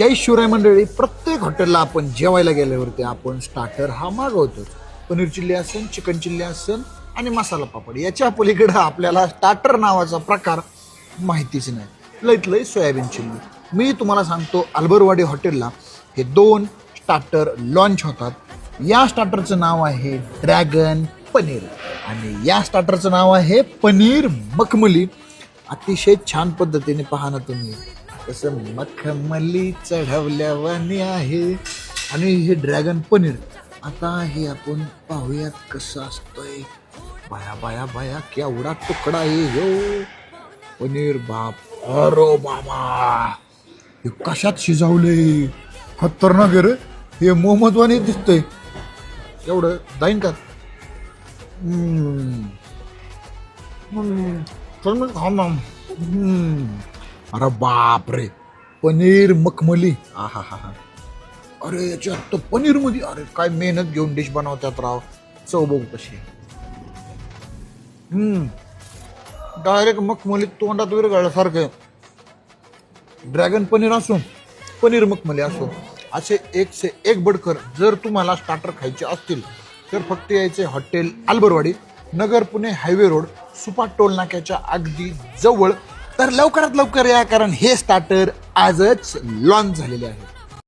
जय शिवराय मंडळी. प्रत्येक हॉटेलला आपण जेवायला गेल्यावरती आपण स्टार्टर हा मागवतो. पनीर चिल्ली असेल, चिकन चिल्ली असेल आणि मसाला पापड. याच्या पलीकडे आपल्याला स्टार्टर नावाचा प्रकार माहितीच नाही. लईत लई सोयाबीन चिल्ली. मी तुम्हाला सांगतो, अल्बरवाडी हॉटेलला हे 2 स्टार्टर लॉन्च होतात. या स्टार्टरचं नाव आहे ड्रॅगन पनीर आणि या स्टार्टरचं नाव आहे पनीर मखमली. अतिशय छान पद्धतीने पहा ना तुम्ही, कसं मखमली चढवल्यावानी आहे. आणि हे ड्रॅगन पनीर आता हे आपण पाहूयात कसं असतंय. बाया बाया बाया, केवढा तुकडा आहे ह्यो पनीर. बाप अरे बाबा, हे कशात शिजवले, खतरनाक रे. हे मोहम्मदवानी दिसतंय. एवढं जाईन का? अरे बाप रे, पनीर मखमली. हा हा हा हा. अरे याच्यात तर पनीर मध्ये, अरे काय मेहनत घेऊन डिश बनवतात राव. चव बघू कशी. डायरेक्ट मखमली तोंडात विरघळल्यासारखं. ड्रॅगन पनीर असो, पनीर मखमली असो, असे 1 से 1 बडकर. जर तुम्हाला स्टार्टर खायचे असतील तर फक्त यायचे hotel Albarwadi, Nagar Pune highway road, Supa toll नाक्याच्या अगदी जवळ. तर लवकरात लवकर या, कारण हे स्टार्टर आजच लॉन्च झालेले आहे.